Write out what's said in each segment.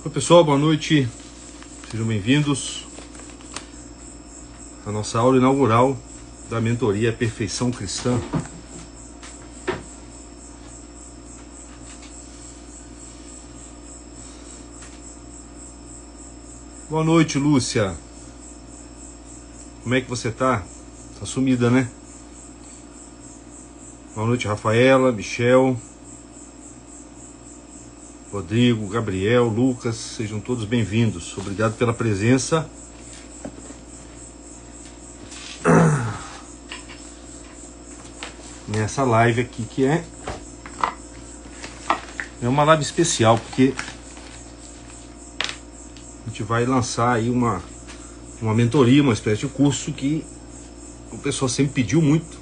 Oi pessoal, boa noite, sejam bem-vindos à nossa aula inaugural da mentoria Perfeição Cristã. Boa noite, Lúcia. Como é que você tá? Tá sumida, né? Boa noite, Rafaela, Michel, Rodrigo, Gabriel, Lucas, sejam todos bem-vindos. Obrigado pela presença. Nessa live aqui, que é uma live especial, porque a gente vai lançar aí uma mentoria, uma espécie de curso que o pessoal sempre pediu muito.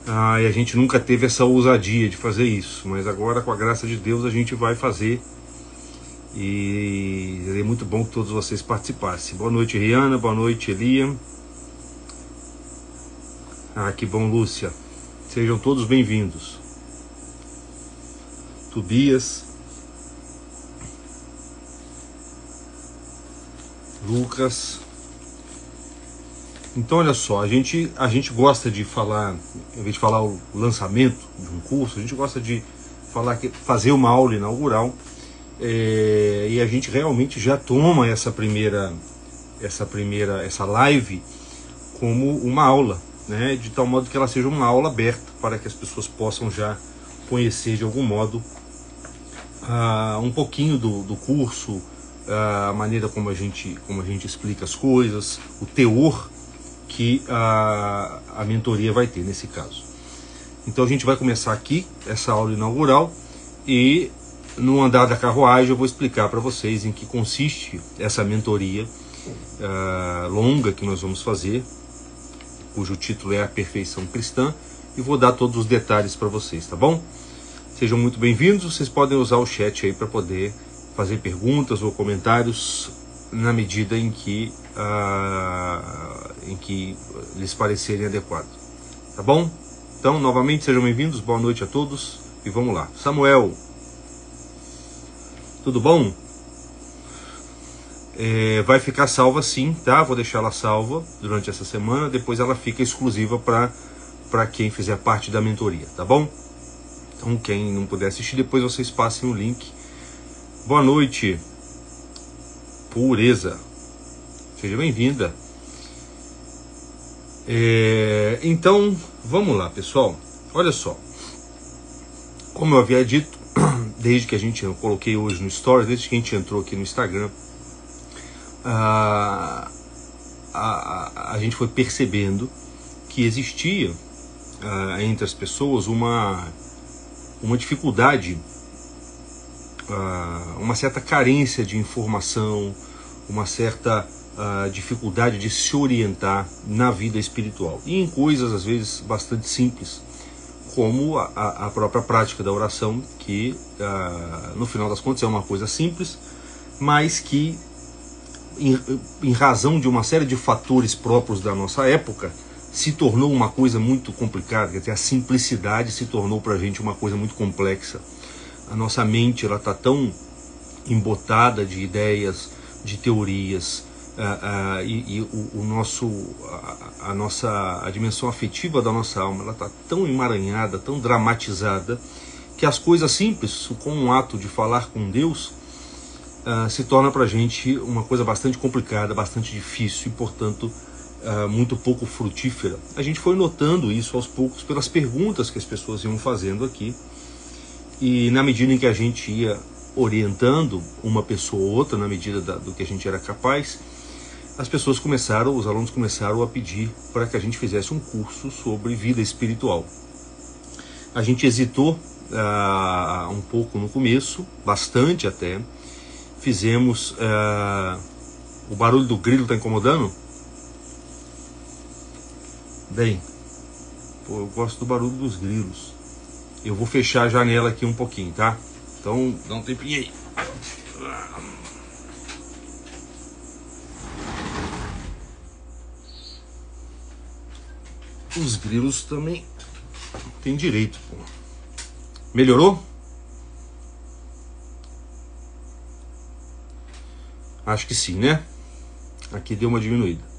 E a gente nunca teve essa ousadia de fazer isso, mas agora, com a graça de Deus, a gente vai fazer. E é muito bom que todos vocês participassem. Boa noite, Rihanna. Boa noite, Eliam. Que bom, Lúcia. Sejam todos bem-vindos. Tobias, Lucas. Então, olha só, a gente gosta de falar, em vez de falar o lançamento de um curso, a gente gosta de fazer uma aula inaugural, e a gente realmente já toma essa live como uma aula, né, de tal modo que ela seja uma aula aberta para que as pessoas possam já conhecer de algum modo um pouquinho do curso, a maneira como a gente explica as coisas, o teor que a mentoria vai ter nesse caso. Então a gente vai começar aqui essa aula inaugural e no andar da carruagem eu vou explicar para vocês em que consiste essa mentoria longa que nós vamos fazer, cujo título é A Perfeição Cristã, e vou dar todos os detalhes para vocês, tá bom? Sejam muito bem-vindos. Vocês podem usar o chat aí para poder fazer perguntas ou comentários na medida em que lhes parecerem adequados, tá bom? Então, novamente, sejam bem-vindos, boa noite a todos e vamos lá. Samuel, tudo bom? Vai ficar salva sim, tá? Vou deixar ela salva durante essa semana, depois ela fica exclusiva para quem fizer parte da mentoria, tá bom? Então, quem não puder assistir, depois vocês passem o link. Boa noite, Pureza, seja bem-vinda. Então, vamos lá, pessoal. Olha só, como eu havia dito, eu coloquei hoje no Stories, desde que a gente entrou aqui no Instagram, a gente foi percebendo que existia entre as pessoas uma dificuldade, uma certa carência de informação, uma certa dificuldade de se orientar na vida espiritual e em coisas às vezes bastante simples, como a própria prática da oração, que no final das contas é uma coisa simples, mas que em razão de uma série de fatores próprios da nossa época se tornou uma coisa muito complicada. Quer dizer, a simplicidade se tornou para a gente uma coisa muito complexa. A nossa mente está tão embotada de ideias, de teorias, a dimensão afetiva da nossa alma, ela está tão emaranhada, tão dramatizada, que as coisas simples, como um ato de falar com Deus, se torna para a gente uma coisa bastante complicada, bastante difícil e, portanto, muito pouco frutífera. A gente foi notando isso aos poucos pelas perguntas que as pessoas iam fazendo aqui, e na medida em que a gente ia orientando uma pessoa ou outra, na medida do que a gente era capaz, os alunos começaram a pedir para que a gente fizesse um curso sobre vida espiritual. A gente hesitou um pouco no começo, bastante até. Fizemos... o barulho do grilo está incomodando? Bem, eu gosto do barulho dos grilos. Eu vou fechar a janela aqui um pouquinho, tá? Então, dá um tempinho aí. Os grilos também têm direito, pô. Melhorou? Acho que sim, né? Aqui deu uma diminuída.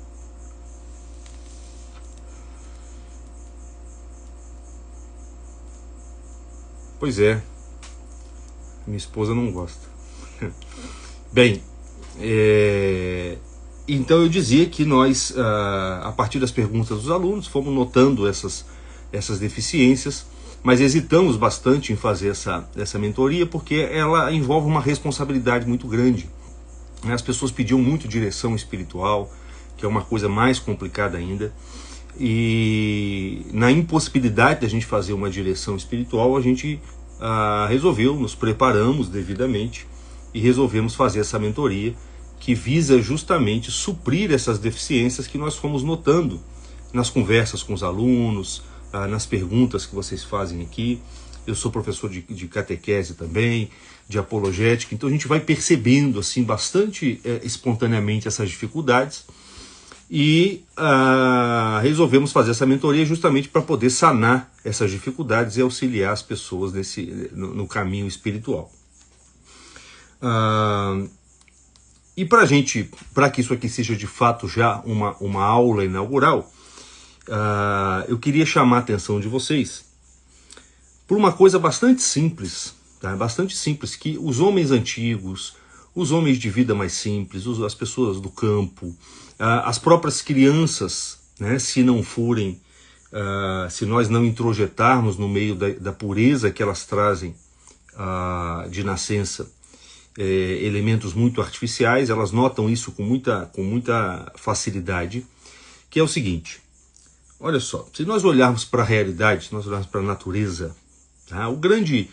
Pois é, minha esposa não gosta. Bem, então eu dizia que nós, a partir das perguntas dos alunos, fomos notando essas deficiências, mas hesitamos bastante em fazer essa mentoria porque ela envolve uma responsabilidade muito grande. As pessoas pediam muito direção espiritual, que é uma coisa mais complicada ainda, e na impossibilidade da gente fazer uma direção espiritual, a gente resolveu, nos preparamos devidamente e resolvemos fazer essa mentoria que visa justamente suprir essas deficiências que nós fomos notando nas conversas com os alunos, nas perguntas que vocês fazem aqui. Eu sou professor de catequese também, de apologética, então a gente vai percebendo assim bastante espontaneamente essas dificuldades e resolvemos fazer essa mentoria justamente para poder sanar essas dificuldades e auxiliar as pessoas no caminho espiritual. E para que isso aqui seja de fato já uma aula inaugural, eu queria chamar a atenção de vocês por uma coisa bastante simples, tá? Bastante simples, que os homens antigos, os homens de vida mais simples, as pessoas do campo, as próprias crianças, né, se nós não introjetarmos no meio da pureza que elas trazem de nascença, elementos muito artificiais, elas notam isso com muita facilidade, que é o seguinte: olha só, se nós olharmos para a realidade, se nós olharmos para a natureza, tá, o grande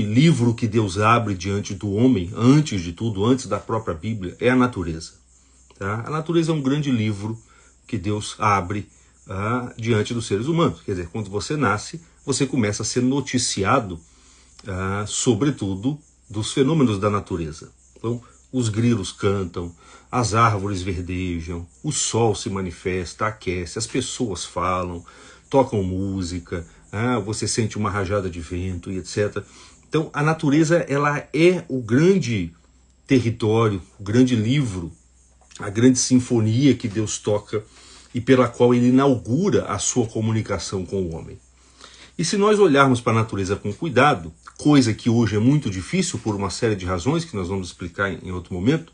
livro que Deus abre diante do homem, antes de tudo, antes da própria Bíblia, é a natureza. Tá? A natureza é um grande livro que Deus abre diante dos seres humanos. Quer dizer, quando você nasce, você começa a ser noticiado, sobretudo, dos fenômenos da natureza. Então, os grilos cantam, as árvores verdejam, o sol se manifesta, aquece, as pessoas falam, tocam música, você sente uma rajada de vento e etc. Então, a natureza, ela é o grande território, o grande livro, a grande sinfonia que Deus toca e pela qual ele inaugura a sua comunicação com o homem. E se nós olharmos para a natureza com cuidado, coisa que hoje é muito difícil por uma série de razões que nós vamos explicar em outro momento,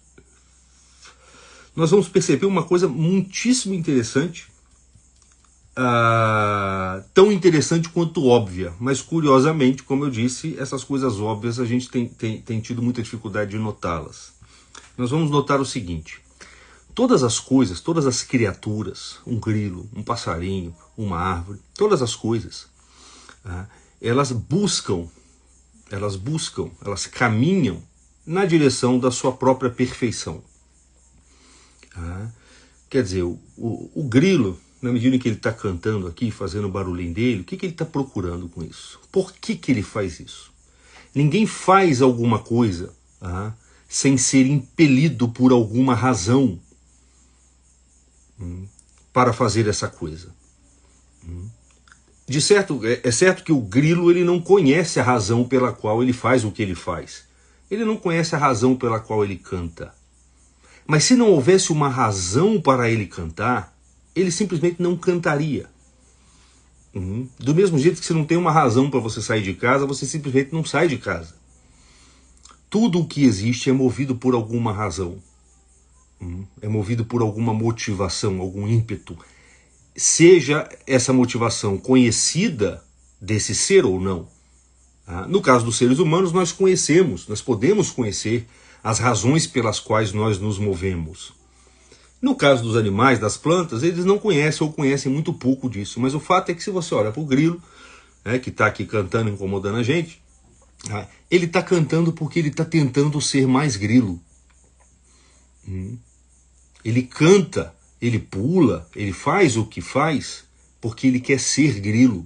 nós vamos perceber uma coisa muitíssimo interessante, tão interessante quanto óbvia, mas curiosamente, como eu disse, essas coisas óbvias a gente tem tido muita dificuldade de notá-las. Nós vamos notar o seguinte: todas as coisas, todas as criaturas, um grilo, um passarinho, uma árvore, todas as coisas, elas caminham na direção da sua própria perfeição. Quer dizer, o grilo, na medida em que ele está cantando aqui, fazendo o barulhinho dele, o que ele está procurando com isso? Por que ele faz isso? Ninguém faz alguma coisa sem ser impelido por alguma razão para fazer essa coisa. É certo que o grilo ele não conhece a razão pela qual ele faz o que ele faz. Ele não conhece a razão pela qual ele canta. Mas se não houvesse uma razão para ele cantar, ele simplesmente não cantaria. Do mesmo jeito que você não tem uma razão para você sair de casa, você simplesmente não sai de casa. Tudo o que existe é movido por alguma razão. É movido por alguma motivação, algum ímpeto. Seja essa motivação conhecida desse ser ou não. No caso dos seres humanos, nós podemos conhecer as razões pelas quais nós nos movemos. No caso dos animais, das plantas, eles não conhecem ou conhecem muito pouco disso. Mas o fato é que se você olha para o grilo, que está aqui cantando, incomodando a gente, ele está cantando porque ele está tentando ser mais grilo. Ele canta, ele pula, ele faz o que faz porque ele quer ser grilo,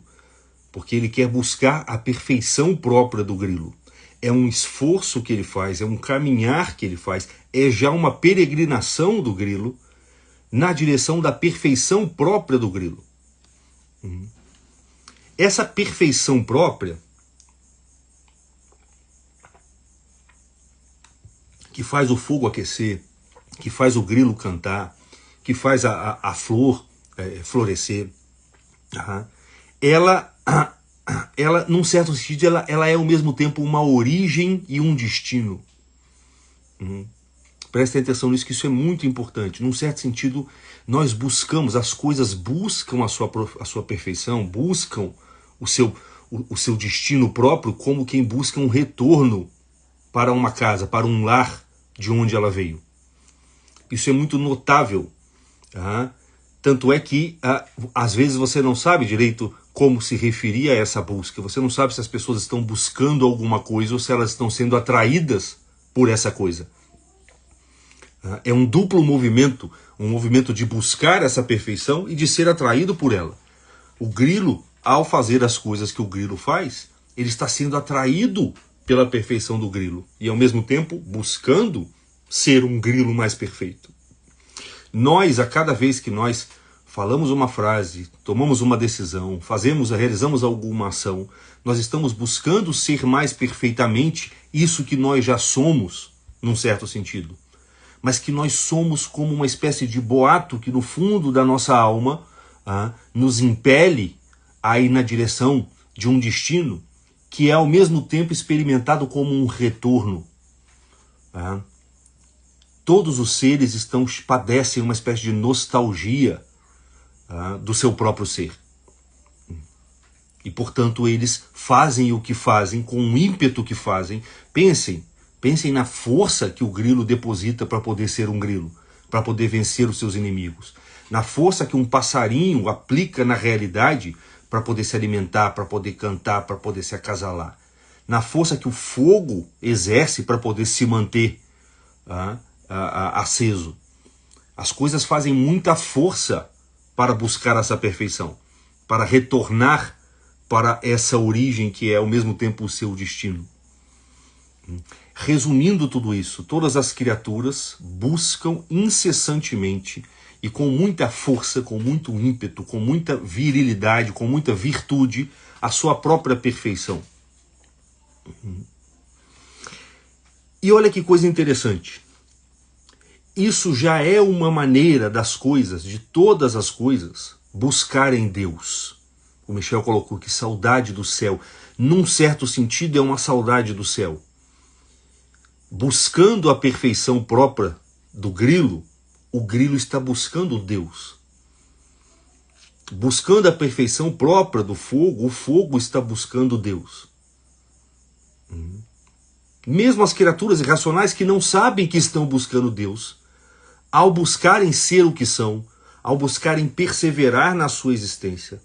porque ele quer buscar a perfeição própria do grilo. É um esforço que ele faz, é um caminhar que ele faz, é já uma peregrinação do grilo na direção da perfeição própria do grilo. Essa perfeição própria que faz o fogo aquecer, que faz o grilo cantar, que faz a flor florescer, ela, num certo sentido, ela é ao mesmo tempo uma origem e um destino. Prestem atenção nisso, que isso é muito importante. Num certo sentido, nós buscamos, as coisas buscam a sua perfeição, buscam o seu destino próprio, como quem busca um retorno para uma casa, para um lar de onde ela veio. Isso é muito notável. Tanto é que, às vezes, você não sabe direito como se referir a essa busca. Você não sabe se as pessoas estão buscando alguma coisa ou se elas estão sendo atraídas por essa coisa. É um duplo movimento, um movimento de buscar essa perfeição e de ser atraído por ela. O grilo, ao fazer as coisas que o grilo faz, ele está sendo atraído pela perfeição do grilo e, ao mesmo tempo, buscando ser um grilo mais perfeito. Nós, a cada vez que nós falamos uma frase, tomamos uma decisão, realizamos alguma ação, nós estamos buscando ser mais perfeitamente isso que nós já somos, num certo sentido. Mas que nós somos como uma espécie de boato que no fundo da nossa alma nos impele a ir na direção de um destino que é ao mesmo tempo experimentado como um retorno. Todos os seres padecem uma espécie de nostalgia do seu próprio ser. E, portanto, eles fazem o que fazem, com o ímpeto que fazem. Pensem na força que o grilo deposita para poder ser um grilo, para poder vencer os seus inimigos. Na força que um passarinho aplica na realidade para poder se alimentar, para poder cantar, para poder se acasalar. Na força que o fogo exerce para poder se manter aceso. As coisas fazem muita força para buscar essa perfeição, para retornar para essa origem que é ao mesmo tempo o seu destino. Resumindo tudo isso, todas as criaturas buscam incessantemente e com muita força, com muito ímpeto, com muita virilidade, com muita virtude, a sua própria perfeição. E olha que coisa interessante. Isso já é uma maneira das coisas, de todas as coisas, buscarem Deus. O Michel colocou que saudade do céu. Num certo sentido, é uma saudade do céu. Buscando a perfeição própria do grilo, o grilo está buscando Deus. Buscando a perfeição própria do fogo, o fogo está buscando Deus. Mesmo as criaturas irracionais que não sabem que estão buscando Deus, ao buscarem ser o que são, ao buscarem perseverar na sua existência,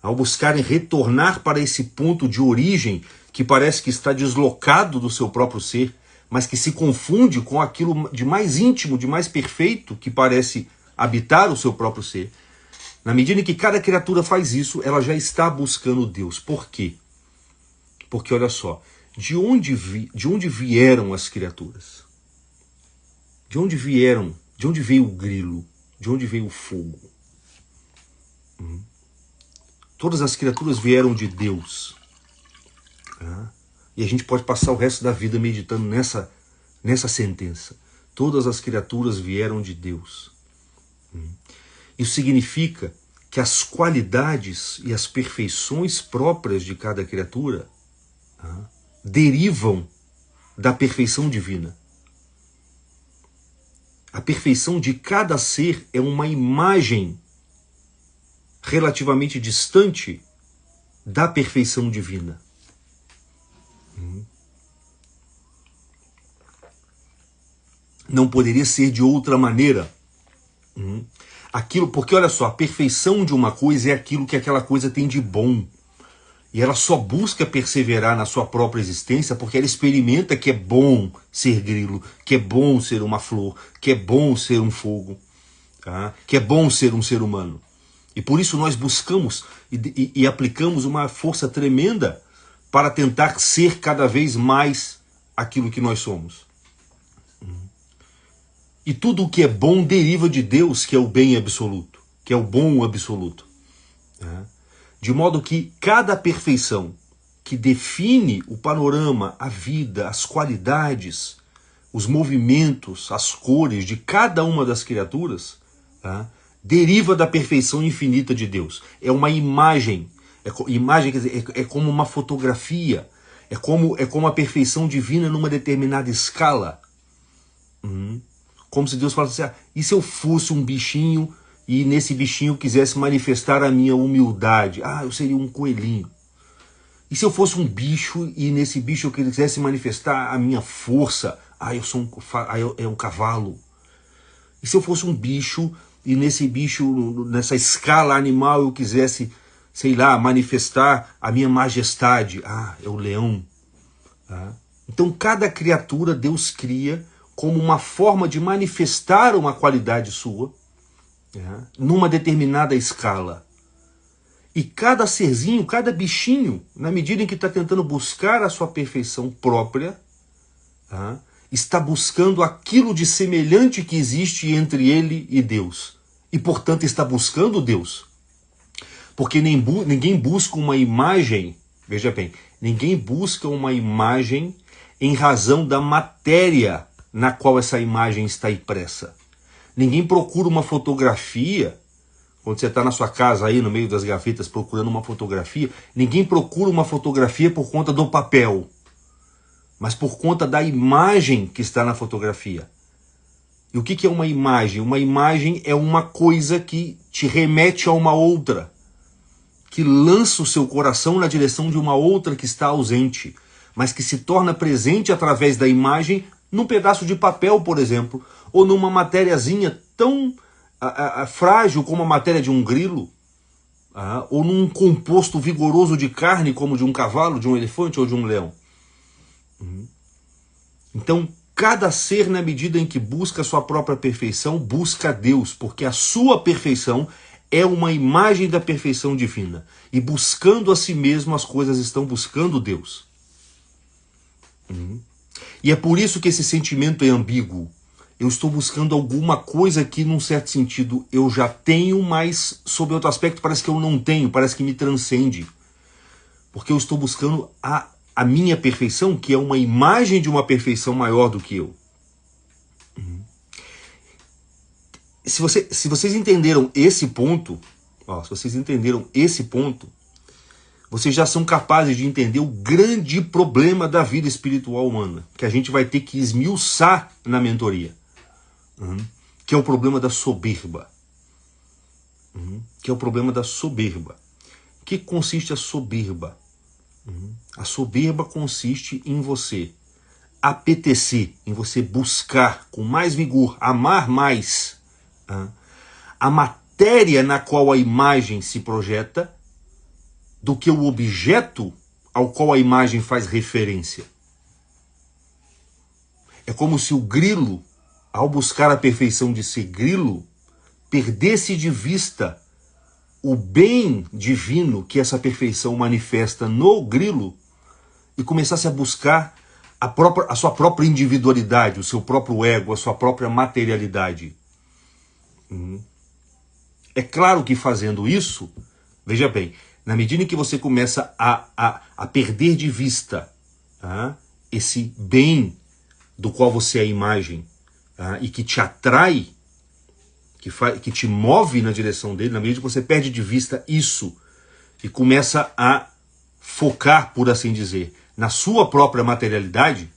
ao buscarem retornar para esse ponto de origem que parece que está deslocado do seu próprio ser, mas que se confunde com aquilo de mais íntimo, de mais perfeito que parece habitar o seu próprio ser. Na medida em que cada criatura faz isso, ela já está buscando Deus. Por quê? Porque olha só, de onde vieram as criaturas? De onde vieram? De onde veio o grilo? De onde veio o fogo? Todas as criaturas vieram de Deus. E a gente pode passar o resto da vida meditando nessa sentença. Todas as criaturas vieram de Deus. Isso significa que as qualidades e as perfeições próprias de cada criatura derivam da perfeição divina. A perfeição de cada ser é uma imagem relativamente distante da perfeição divina. Não poderia ser de outra maneira. Porque olha só, a perfeição de uma coisa é aquilo que aquela coisa tem de bom. E ela só busca perseverar na sua própria existência porque ela experimenta que é bom ser grilo, que é bom ser uma flor, que é bom ser um fogo, que é bom ser um ser humano. E por isso nós buscamos e aplicamos uma força tremenda para tentar ser cada vez mais aquilo que nós somos. E tudo o que é bom deriva de Deus, que é o bem absoluto, que é o bom absoluto. De modo que cada perfeição que define o panorama, a vida, as qualidades os movimentos, as cores de cada uma das criaturas, tá, deriva da perfeição infinita de Deus. É uma imagem, imagem quer dizer, é como uma fotografia, é como a perfeição divina numa determinada escala. Como se Deus falasse assim, e se eu fosse um bichinho e nesse bichinho quisesse manifestar a minha humildade? Eu seria um coelhinho. E se eu fosse um bicho e nesse bicho eu quisesse manifestar a minha força? Eu sou um cavalo. E se eu fosse um bicho e nesse bicho, nessa escala animal, eu quisesse, sei lá, manifestar a minha majestade? É o leão. Então cada criatura Deus cria como uma forma de manifestar uma qualidade sua, numa determinada escala. E cada serzinho, cada bichinho, na medida em que está tentando buscar a sua perfeição própria, está buscando aquilo de semelhante que existe entre ele e Deus. E, portanto, está buscando Deus. Porque ninguém busca uma imagem, veja bem, ninguém busca uma imagem em razão da matéria na qual essa imagem está impressa. Ninguém procura uma fotografia. Quando você está na sua casa aí no meio das gavetas procurando uma fotografia, ninguém procura uma fotografia por conta do papel, mas por conta da imagem que está na fotografia. E o que é uma imagem? Uma imagem é uma coisa que te remete a uma outra, que lança o seu coração na direção de uma outra que está ausente, mas que se torna presente através da imagem num pedaço de papel, por exemplo, ou numa matériazinha tão frágil como a matéria de um grilo, ou num composto vigoroso de carne como de um cavalo, de um elefante ou de um leão. Então, cada ser, na medida em que busca a sua própria perfeição, busca Deus, porque a sua perfeição é uma imagem da perfeição divina. E buscando a si mesmo, as coisas estão buscando Deus. E é por isso que esse sentimento é ambíguo. Eu estou buscando alguma coisa que, num certo sentido, eu já tenho, mas, sob outro aspecto, parece que eu não tenho, parece que me transcende. Porque eu estou buscando a minha perfeição, que é uma imagem de uma perfeição maior do que eu. Se vocês entenderam esse ponto, vocês já são capazes de entender o grande problema da vida espiritual humana, que a gente vai ter que esmiuçar na mentoria, que é o problema da soberba. Que é o problema da soberba. O que consiste a soberba? A soberba consiste em você apetecer, em você buscar com mais vigor, amar mais a matéria na qual a imagem se projeta do que o objeto ao qual a imagem faz referência. É como se o grilo, ao buscar a perfeição de ser grilo, perdesse de vista o bem divino que essa perfeição manifesta no grilo e começasse a buscar a sua própria individualidade, o seu próprio ego, a sua própria materialidade. É claro que fazendo isso, veja bem, na medida em que você começa a perder de vista esse bem do qual você é a imagem e que te atrai, que te move na direção dele, na medida que você perde de vista isso e começa a focar, por assim dizer, na sua própria materialidade,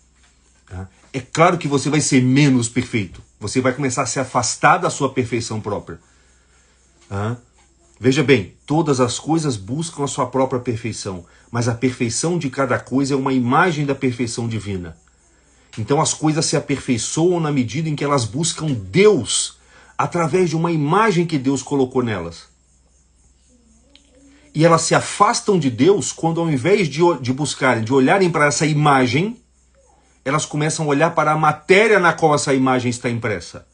é claro que você vai ser menos perfeito. Você vai começar a se afastar da sua perfeição própria. Veja bem, todas as coisas buscam a sua própria perfeição, mas a perfeição de cada coisa é uma imagem da perfeição divina. Então as coisas se aperfeiçoam na medida em que elas buscam Deus, através de uma imagem que Deus colocou nelas. E elas se afastam de Deus quando, ao invés de buscarem, de olharem para essa imagem, elas começam a olhar para a matéria na qual essa imagem está impressa.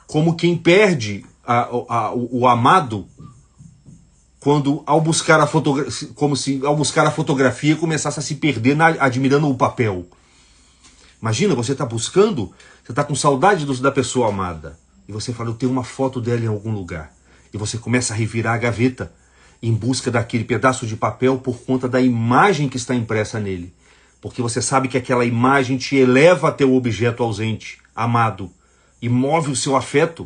Como quem perde o amado, quando ao buscar a fotografia, como se ao buscar a fotografia começasse a se perder admirando o papel. Imagina, você está buscando, você está com saudade da pessoa amada, e você fala, eu tenho uma foto dela em algum lugar. E você começa a revirar a gaveta em busca daquele pedaço de papel por conta da imagem que está impressa nele. porque você sabe que aquela imagem te eleva até o objeto ausente, amado, e move o seu afeto,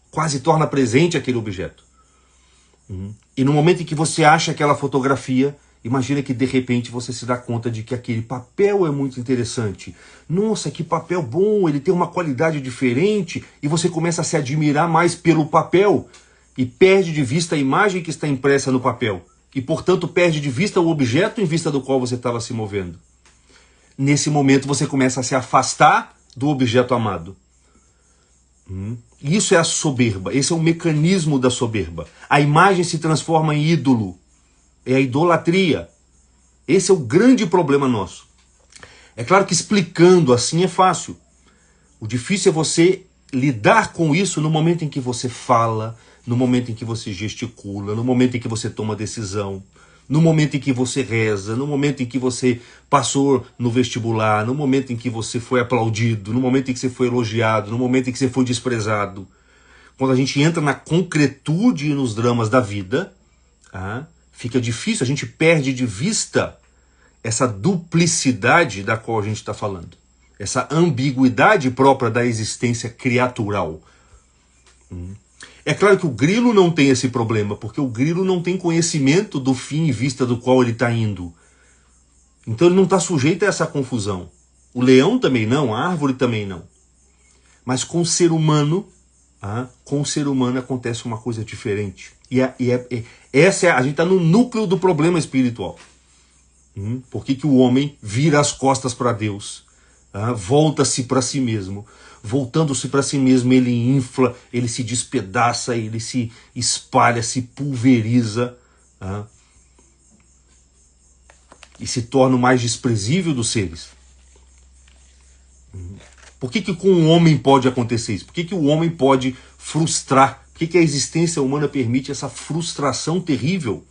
quase torna presente aquele objeto. E no momento em que você acha aquela fotografia, imagina que de repente você se dá conta de que aquele papel é muito interessante. Nossa, que papel bom, ele tem uma qualidade diferente, e você começa a se admirar mais pelo papel, e perde de vista a imagem que está impressa no papel, e portanto perde de vista o objeto em vista do qual você estava se movendo. Nesse momento você começa a se afastar do objeto amado. Isso é a soberba, esse é o mecanismo da soberba. A imagem se transforma em ídolo, é a idolatria. Esse é o grande problema nosso. É claro que explicando assim é fácil. O difícil é você lidar com isso no momento em que você fala, no momento em que você gesticula, no momento em que você toma decisão, no momento em que você reza, no momento em que você passou no vestibular, no momento em que você foi aplaudido, no momento em que você foi elogiado, no momento em que você foi desprezado. Quando a gente entra na concretude e nos dramas da vida, fica difícil, a gente perde de vista essa duplicidade da qual a gente está falando. Essa ambiguidade própria da existência criatural. É claro que o grilo não tem esse problema, porque o grilo não tem conhecimento do fim em vista do qual ele está indo. Então ele não está sujeito a essa confusão. O leão também não, a árvore também não. Mas com o ser humano, acontece uma coisa diferente. A gente está no núcleo do problema espiritual. Por que o homem vira as costas para Deus? Volta-se para si mesmo. Voltando-se para si mesmo, ele infla, ele se despedaça, ele se espalha, se pulveriza, e se torna o mais desprezível dos seres. Por que com o homem pode acontecer isso? Por que o homem pode frustrar? Por que a existência humana permite essa frustração terrível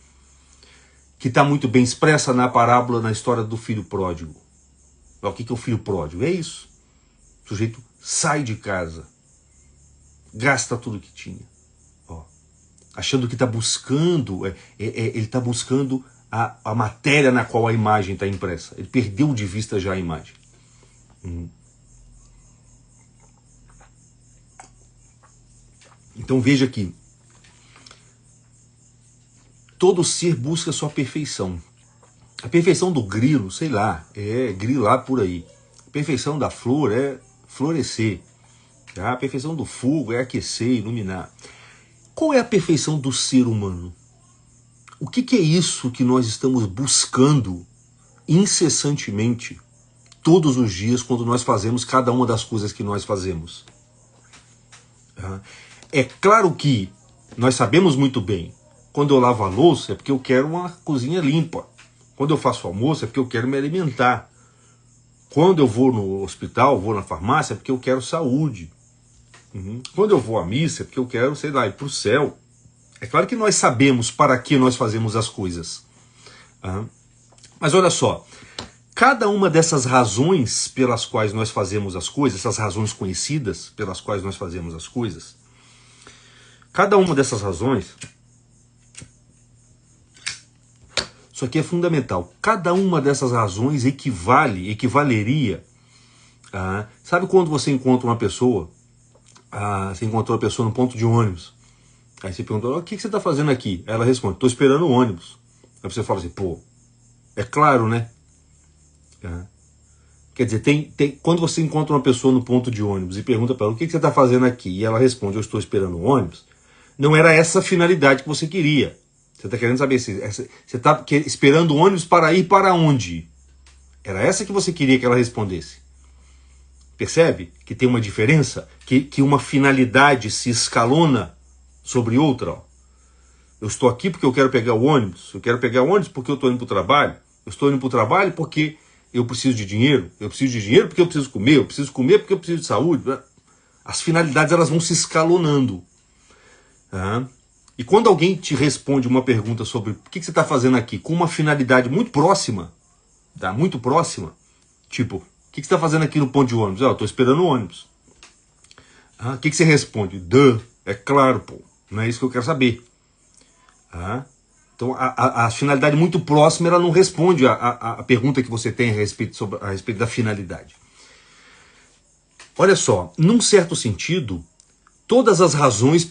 que está muito bem expressa na parábola, na história do filho pródigo? O que é o filho pródigo? É isso. O sujeito sai de casa, gasta tudo que tinha, achando que está buscando, ele está buscando a matéria na qual a imagem está impressa. Ele perdeu de vista já a imagem. Então veja que todo ser busca a sua perfeição. A perfeição do grilo, sei lá, é grilar por aí. A perfeição da flor é florescer. A perfeição do fogo é aquecer, iluminar. Qual é a perfeição do ser humano? O que é isso que nós estamos buscando incessantemente, todos os dias, quando nós fazemos cada uma das coisas que nós fazemos? É claro que nós sabemos muito bem, quando eu lavo a louça é porque eu quero uma cozinha limpa. Quando eu faço almoço é porque eu quero me alimentar. Quando eu vou no hospital, vou na farmácia, é porque eu quero saúde. Quando eu vou à missa, é porque eu quero, sei lá, ir para o céu. É claro que nós sabemos para que nós fazemos as coisas. Mas olha só, cada uma dessas razões pelas quais nós fazemos as coisas, essas razões conhecidas pelas quais nós fazemos as coisas, cada uma dessas razões, isso aqui é fundamental, cada uma dessas razões equivaleria, sabe quando você encontra uma pessoa, você encontrou a pessoa no ponto de ônibus, aí você pergunta, o que você está fazendo aqui? Ela responde, estou esperando o ônibus. Aí você fala assim, pô, é claro, né? Quer dizer, quando você encontra uma pessoa no ponto de ônibus e pergunta para ela, o que você está fazendo aqui? E ela responde, eu estou esperando o ônibus. Não era essa a finalidade que você queria. Você está querendo saber se você está esperando o ônibus para ir para onde? Era essa que você queria que ela respondesse. Percebe que tem uma diferença? Que uma finalidade se escalona sobre outra. Eu estou aqui porque eu quero pegar o ônibus. Eu quero pegar o ônibus porque eu estou indo para o trabalho. Eu estou indo para o trabalho porque eu preciso de dinheiro. Eu preciso de dinheiro porque eu preciso comer. Eu preciso comer porque eu preciso de saúde. As finalidades elas vão se escalonando. E quando alguém te responde uma pergunta sobre o que você está fazendo aqui, com uma finalidade muito próxima, muito próxima, tipo, o que você está fazendo aqui no ponto de ônibus? Eu estou esperando o ônibus. O que você responde? É claro, pô, não é isso que eu quero saber. Então a finalidade muito próxima, ela não responde a pergunta que você tem a respeito da finalidade. Olha só, num certo sentido, todas as razões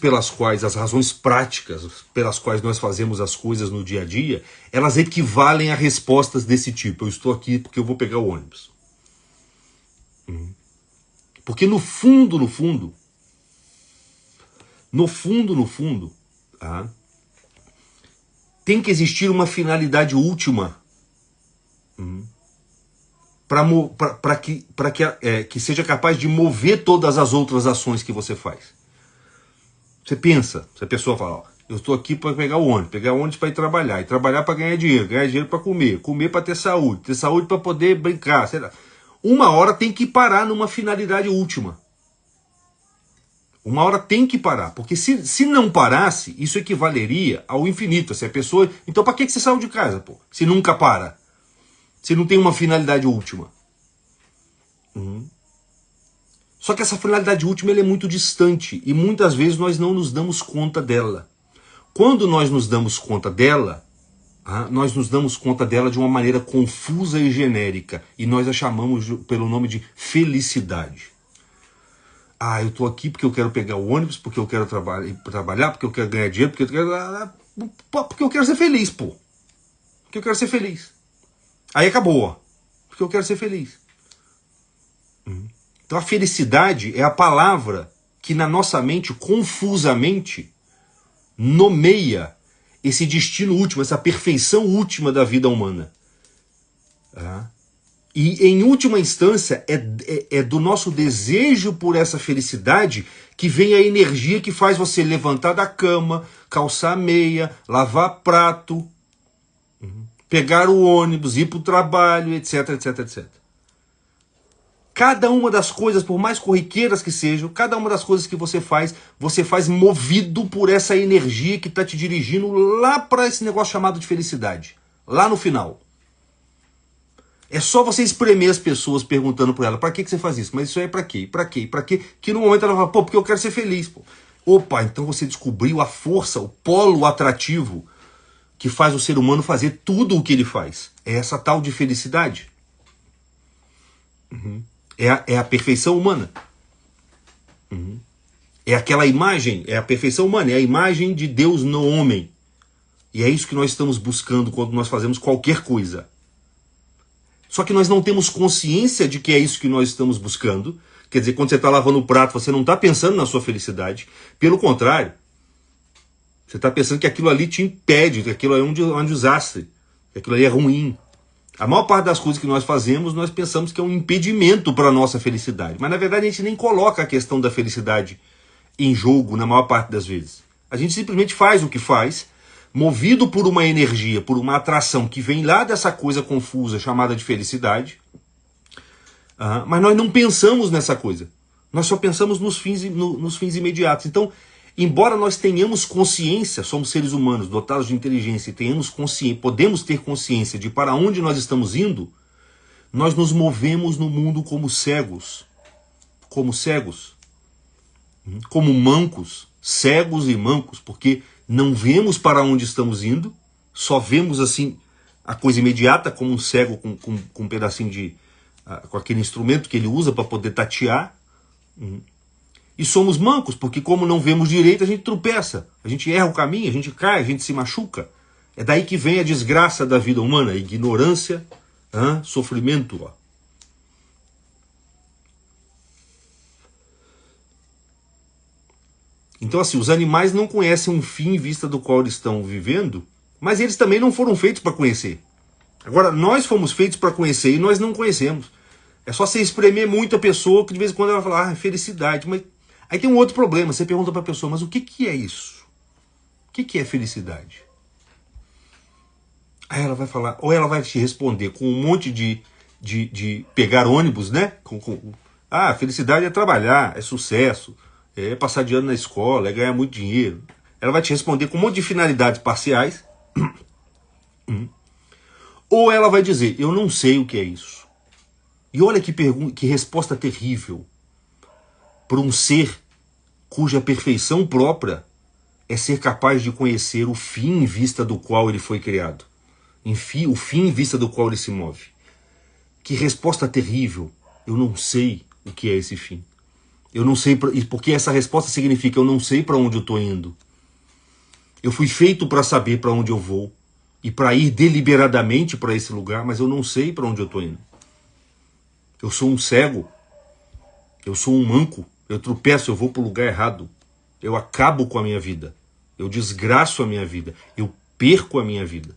as razões práticas pelas quais nós fazemos as coisas no dia a dia, elas equivalem a respostas desse tipo. Eu estou aqui porque eu vou pegar o ônibus. Porque no fundo, tá? Tem que existir uma finalidade última para que seja capaz de mover todas as outras ações que você faz. Você pensa, se a pessoa fala, ó, eu estou aqui para pegar o ônibus para ir trabalhar, e trabalhar para ganhar dinheiro para comer para ter saúde para poder brincar, sei lá. Uma hora tem que parar numa finalidade última. Uma hora tem que parar, porque se não parasse, isso equivaleria ao infinito. Se a pessoa, então para que você saiu de casa, pô? Se nunca para, se não tem uma finalidade última. Só que essa finalidade última ela é muito distante e muitas vezes nós não nos damos conta dela. Quando nós nos damos conta dela, nós nos damos conta dela de uma maneira confusa e genérica e nós a chamamos pelo nome de felicidade. Eu estou aqui porque eu quero pegar o ônibus, porque eu quero trabalhar, porque eu quero ganhar dinheiro, porque eu quero ser feliz, pô. Porque eu quero ser feliz. Aí acabou, ó. Porque eu quero ser feliz. Então a felicidade é a palavra que na nossa mente, confusamente, nomeia esse destino último, essa perfeição última da vida humana. E em última instância é do nosso desejo por essa felicidade que vem a energia que faz você levantar da cama, calçar a meia, lavar prato, pegar o ônibus, ir para o trabalho, etc, etc, etc. Cada uma das coisas, por mais corriqueiras que sejam, cada uma das coisas que você faz movido por essa energia que está te dirigindo lá para esse negócio chamado de felicidade, lá no final. É só você espremer as pessoas perguntando para ela, para que você faz isso? Mas isso aí é para quê? Para quê? Para quê? Que no momento ela fala, pô, porque eu quero ser feliz. Pô. Opa, então você descobriu a força, o polo atrativo que faz o ser humano fazer tudo o que ele faz. É essa tal de felicidade. É a perfeição humana. É aquela imagem, é a perfeição humana, é a imagem de Deus no homem. E é isso que nós estamos buscando quando nós fazemos qualquer coisa. Só que nós não temos consciência de que é isso que nós estamos buscando. Quer dizer, quando você está lavando o prato, você não está pensando na sua felicidade. Pelo contrário, você está pensando que aquilo ali te impede, que aquilo é um desastre, que aquilo ali é ruim. A maior parte das coisas que nós fazemos, nós pensamos que é um impedimento para a nossa felicidade. Mas na verdade a gente nem coloca a questão da felicidade em jogo na maior parte das vezes. A gente simplesmente faz o que faz, movido por uma energia, por uma atração que vem lá dessa coisa confusa chamada de felicidade, mas nós não pensamos nessa coisa. Nós só pensamos nos fins imediatos. Então, embora nós tenhamos consciência, somos seres humanos dotados de inteligência e podemos ter consciência de para onde nós estamos indo, nós nos movemos no mundo como cegos, como mancos, cegos e mancos, porque não vemos para onde estamos indo, só vemos assim a coisa imediata, como um cego com um pedacinho com aquele instrumento que ele usa para poder tatear. E somos mancos, porque como não vemos direito, a gente tropeça, a gente erra o caminho, a gente cai, a gente se machuca. É daí que vem a desgraça da vida humana, a ignorância, sofrimento. Ó. Então assim, os animais não conhecem um fim em vista do qual eles estão vivendo, mas eles também não foram feitos para conhecer. Agora, nós fomos feitos para conhecer e nós não conhecemos. É só você espremer muito a pessoa que de vez em quando ela vai falar, felicidade. Mas aí tem um outro problema, você pergunta para a pessoa, mas o que é isso? O que é felicidade? Aí ela vai falar, ou ela vai te responder com um monte de pegar ônibus, né? Felicidade é trabalhar, é sucesso, é passar de ano na escola, é ganhar muito dinheiro. Ela vai te responder com um monte de finalidades parciais. Ou ela vai dizer, eu não sei o que é isso. E olha que resposta terrível para um ser cuja perfeição própria é ser capaz de conhecer o fim em vista do qual ele foi criado. Enfim, o fim em vista do qual ele se move. Que resposta terrível. Eu não sei o que é esse fim. Eu não sei, porque essa resposta significa eu não sei para onde eu estou indo. Eu fui feito para saber para onde eu vou e para ir deliberadamente para esse lugar, mas eu não sei para onde eu estou indo. Eu sou um cego, eu sou um manco, eu tropeço, eu vou para o lugar errado. Eu acabo com a minha vida, eu desgraço a minha vida, eu perco a minha vida.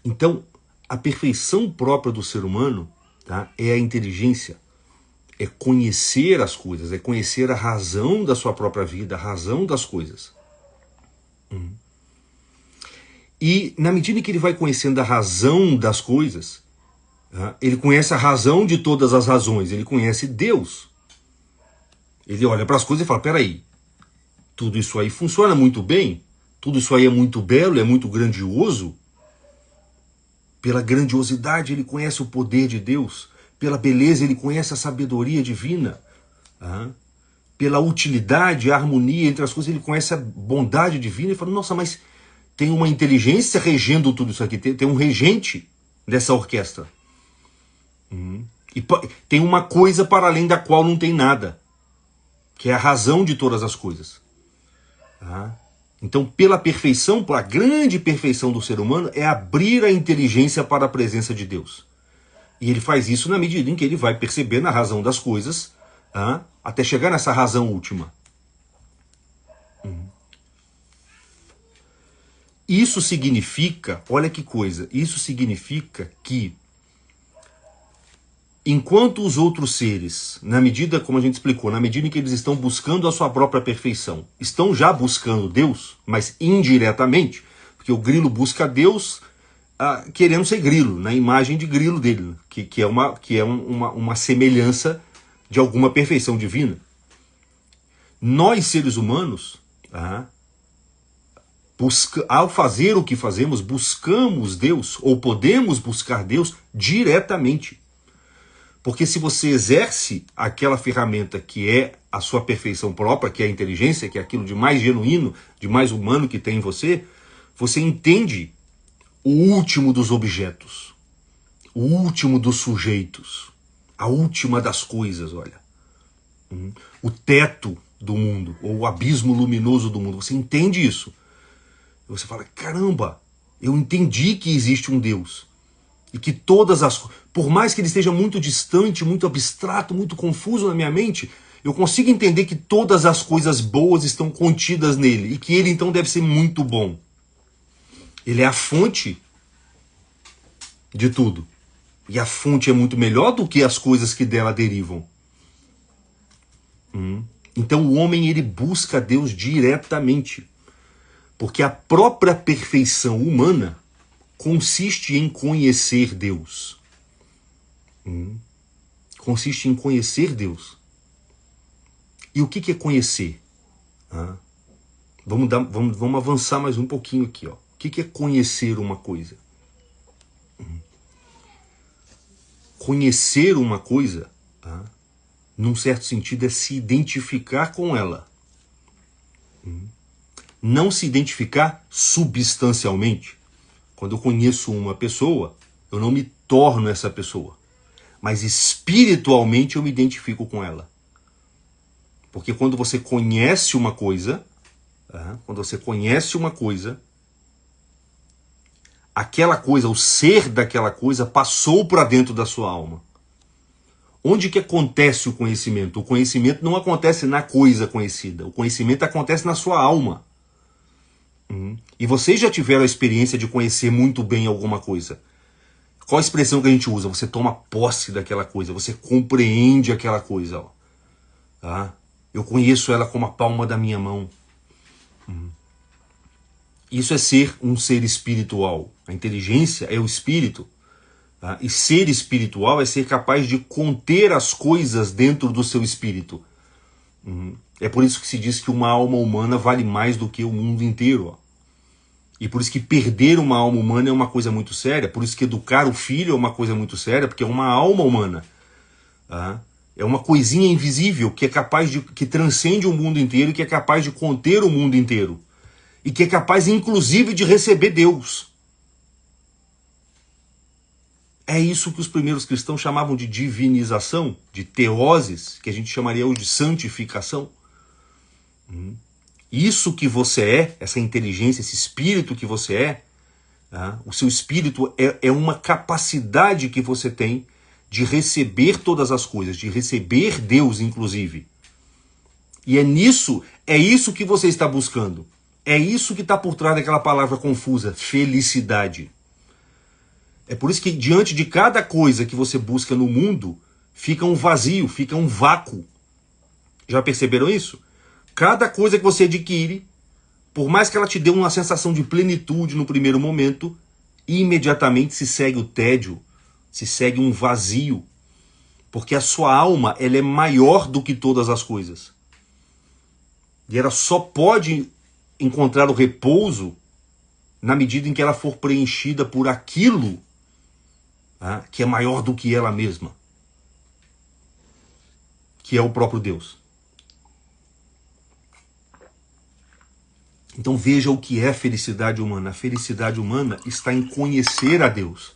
Então, a perfeição própria do ser humano, tá, é a inteligência, é conhecer as coisas, é conhecer a razão da sua própria vida, a razão das coisas. E na medida em que ele vai conhecendo a razão das coisas, tá, ele conhece a razão de todas as razões, ele conhece Deus. Ele olha para as coisas e fala, peraí, tudo isso aí funciona muito bem, tudo isso aí é muito belo, é muito grandioso. Pela grandiosidade ele conhece o poder de Deus, pela beleza ele conhece a sabedoria divina, pela utilidade, a harmonia entre as coisas ele conhece a bondade divina e fala, nossa, mas tem uma inteligência regendo tudo isso aqui, tem um regente dessa orquestra. E tem uma coisa para além da qual não tem nada, que é a razão de todas as coisas. Então, pela perfeição, a grande perfeição do ser humano é abrir a inteligência para a presença de Deus. E ele faz isso na medida em que ele vai percebendo a razão das coisas, até chegar nessa razão última. Isso significa, olha que coisa, isso significa que enquanto os outros seres, na medida, como a gente explicou, na medida em que eles estão buscando a sua própria perfeição, estão já buscando Deus, mas indiretamente, porque o grilo busca Deus querendo ser grilo, na imagem de grilo dele, que é uma semelhança de alguma perfeição divina. Nós, seres humanos, ao fazer o que fazemos, buscamos Deus, ou podemos buscar Deus diretamente. Porque se você exerce aquela ferramenta que é a sua perfeição própria, que é a inteligência, que é aquilo de mais genuíno, de mais humano que tem em você, você entende o último dos objetos, o último dos sujeitos, a última das coisas, olha. O teto do mundo, ou o abismo luminoso do mundo. Você entende isso. Você fala, caramba, eu entendi que existe um Deus. E que todas as... Por mais que ele esteja muito distante, muito abstrato, muito confuso na minha mente, eu consigo entender que todas as coisas boas estão contidas nele. E que ele então deve ser muito bom. Ele é a fonte de tudo. E a fonte é muito melhor do que as coisas que dela derivam. Então o homem ele busca Deus diretamente. Porque a própria perfeição humana consiste em conhecer Deus. Consiste em conhecer Deus. E o que é conhecer? Vamos avançar mais um pouquinho aqui. Ó. O que é conhecer uma coisa? Conhecer uma coisa, num certo sentido, é se identificar com ela. Não se identificar substancialmente. Quando eu conheço uma pessoa, eu não me torno essa pessoa. Mas espiritualmente eu me identifico com ela. Porque quando você conhece uma coisa, aquela coisa, o ser daquela coisa passou para dentro da sua alma. Onde que acontece o conhecimento? O conhecimento não acontece na coisa conhecida. O conhecimento acontece na sua alma. E vocês já tiveram a experiência de conhecer muito bem alguma coisa. Qual a expressão que a gente usa? Você toma posse daquela coisa, você compreende aquela coisa. Ó. Eu conheço ela como a palma da minha mão. Isso é ser um ser espiritual. A inteligência é o espírito. E ser espiritual é ser capaz de conter as coisas dentro do seu espírito. É por isso que se diz que uma alma humana vale mais do que o mundo inteiro. Ó. E por isso que perder uma alma humana é uma coisa muito séria. Por isso que educar o filho é uma coisa muito séria, porque é uma alma humana. É uma coisinha invisível que é capaz de, que transcende o mundo inteiro, que é capaz de conter o mundo inteiro. E que é capaz, inclusive, de receber Deus. É isso que os primeiros cristãos chamavam de divinização, de teoses, que a gente chamaria hoje de santificação. Isso que você é, essa inteligência, esse espírito que você é, o seu espírito é uma capacidade que você tem de receber todas as coisas, de receber Deus, inclusive. E é isso que você está buscando. É isso que está por trás daquela palavra confusa, felicidade. É por isso que diante de cada coisa que você busca no mundo, fica um vazio, fica um vácuo. Já perceberam isso? Cada coisa que você adquire, por mais que ela te dê uma sensação de plenitude no primeiro momento, imediatamente se segue o tédio, se segue um vazio. Porque a sua alma, ela é maior do que todas as coisas. E ela só pode encontrar o repouso na medida em que ela for preenchida por aquilo que é maior do que ela mesma, que é o próprio Deus. Então veja o que é felicidade humana. A felicidade humana está em conhecer a Deus.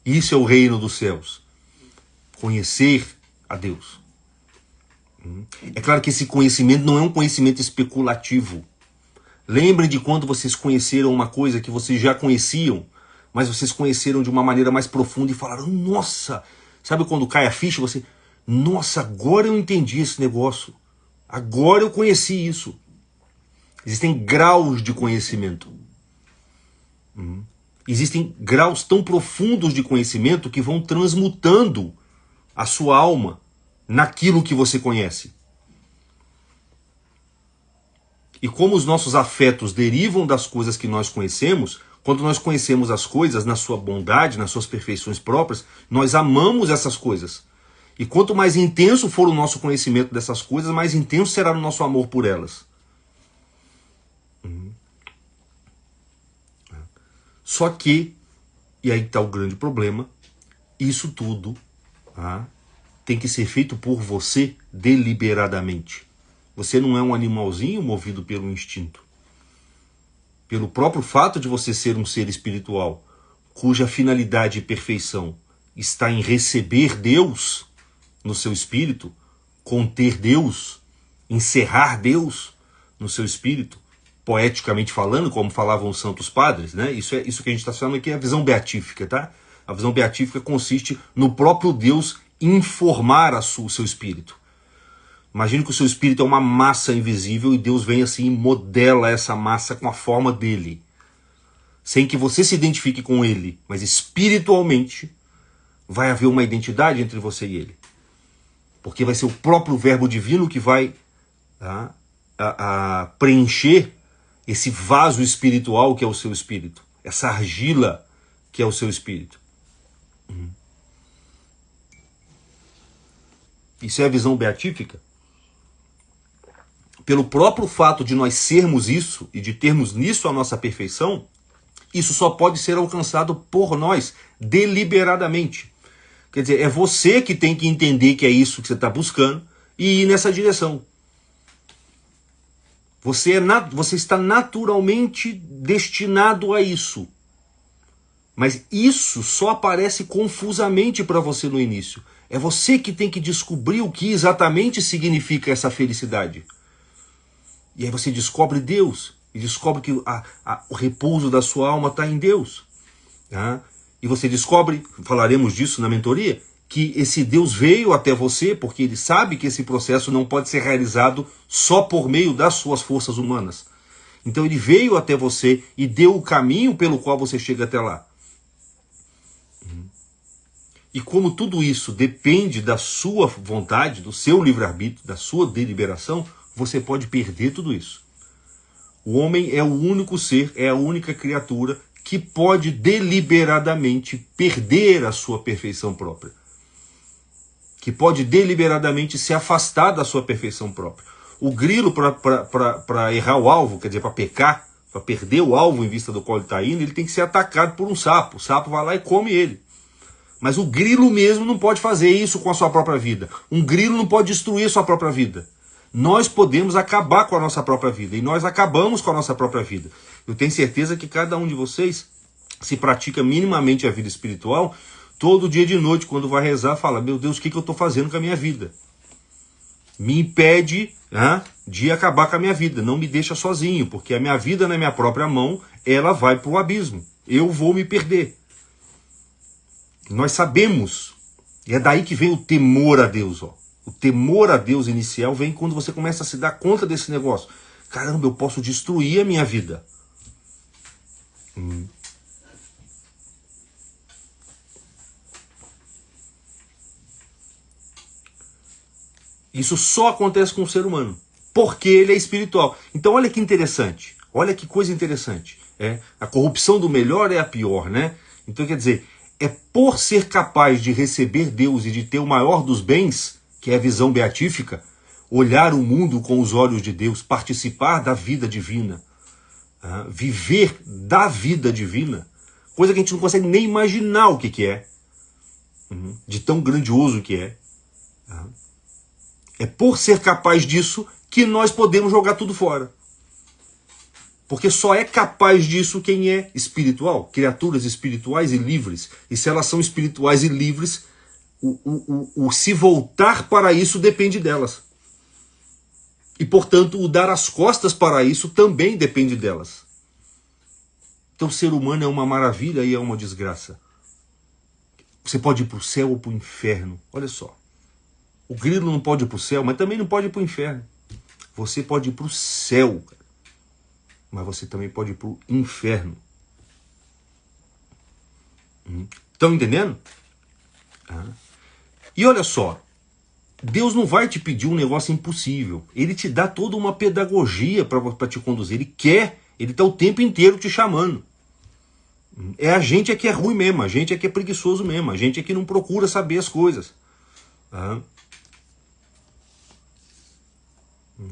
Isso é o reino dos céus. Conhecer a Deus. É claro que esse conhecimento não é um conhecimento especulativo. Lembrem de quando vocês conheceram uma coisa que vocês já conheciam, mas vocês conheceram de uma maneira mais profunda e falaram, nossa, sabe quando cai a ficha, você, nossa, agora eu entendi esse negócio. Agora eu conheci isso. Existem graus de conhecimento. Existem graus tão profundos de conhecimento que vão transmutando a sua alma naquilo que você conhece. E como os nossos afetos derivam das coisas que nós conhecemos, quando nós conhecemos as coisas na sua bondade, nas suas perfeições próprias, nós amamos essas coisas. E quanto mais intenso for o nosso conhecimento dessas coisas, mais intenso será o nosso amor por elas. Só que, e aí está o grande problema, isso tudo tem que ser feito por você deliberadamente. Você não é um animalzinho movido pelo instinto. Pelo próprio fato de você ser um ser espiritual, cuja finalidade e perfeição está em receber Deus no seu espírito, conter Deus, encerrar Deus no seu espírito, poeticamente falando, como falavam os santos padres, né? Isso que a gente está falando aqui é a visão beatífica, tá? A visão beatífica consiste no próprio Deus informar o seu espírito. Imagine que o seu espírito é uma massa invisível e Deus vem assim e modela essa massa com a forma dele. Sem que você se identifique com ele, mas espiritualmente vai haver uma identidade entre você e ele. Porque vai ser o próprio verbo divino que vai preencher esse vaso espiritual que é o seu espírito. Essa argila que é o seu espírito. Isso é a visão beatífica. Pelo próprio fato de nós sermos isso e de termos nisso a nossa perfeição, isso só pode ser alcançado por nós, deliberadamente. Quer dizer, é você que tem que entender que é isso que você está buscando e ir nessa direção. Você está naturalmente destinado a isso. Mas isso só aparece confusamente para você no início. É você que tem que descobrir o que exatamente significa essa felicidade. E aí você descobre Deus. E descobre que o repouso da sua alma está em Deus. E você descobre, falaremos disso na mentoria, que esse Deus veio até você porque ele sabe que esse processo não pode ser realizado só por meio das suas forças humanas. Então ele veio até você e deu o caminho pelo qual você chega até lá. E como tudo isso depende da sua vontade, do seu livre-arbítrio, da sua deliberação, você pode perder tudo isso. O homem é o único ser, é a única criatura que pode deliberadamente perder a sua perfeição própria. Que pode deliberadamente se afastar da sua perfeição própria. O grilo, para errar o alvo, quer dizer, para pecar, para perder o alvo em vista do qual ele está indo, ele tem que ser atacado por um sapo. O sapo vai lá e come ele. Mas o grilo mesmo não pode fazer isso com a sua própria vida. Um grilo não pode destruir a sua própria vida. Nós podemos acabar com a nossa própria vida. E nós acabamos com a nossa própria vida. Eu tenho certeza que cada um de vocês, se pratica minimamente a vida espiritual, todo dia de noite, quando vai rezar, fala: meu Deus, o que eu estou fazendo com a minha vida? Me impede de acabar com a minha vida. Não me deixa sozinho, porque a minha vida na minha própria mão, ela vai para o abismo. Eu vou me perder. Nós sabemos, e é daí que vem o temor a Deus. Ó. O temor a Deus inicial vem quando você começa a se dar conta desse negócio. Caramba, eu posso destruir a minha vida. Isso só acontece com o ser humano, porque ele é espiritual. Então olha que interessante, olha que coisa interessante. A corrupção do melhor é a pior, né? Então quer dizer, é por ser capaz de receber Deus e de ter o maior dos bens, que é a visão beatífica, olhar o mundo com os olhos de Deus, participar da vida divina, viver da vida divina, coisa que a gente não consegue nem imaginar o que é, de tão grandioso que é. É por ser capaz disso que nós podemos jogar tudo fora. Porque só é capaz disso quem é espiritual, criaturas espirituais e livres. E se elas são espirituais e livres, o se voltar para isso depende delas. E, portanto, o dar as costas para isso também depende delas. Então, o ser humano é uma maravilha e é uma desgraça. Você pode ir para o céu ou para o inferno. Olha só. O grilo não pode ir para o céu, mas também não pode ir para o inferno. Você pode ir para o céu, mas você também pode ir para o inferno. Estão entendendo? E olha só, Deus não vai te pedir um negócio impossível. Ele te dá toda uma pedagogia para te conduzir. Ele quer, ele está o tempo inteiro te chamando. É a gente é que é ruim mesmo, a gente é que é preguiçoso mesmo, a gente é que não procura saber as coisas.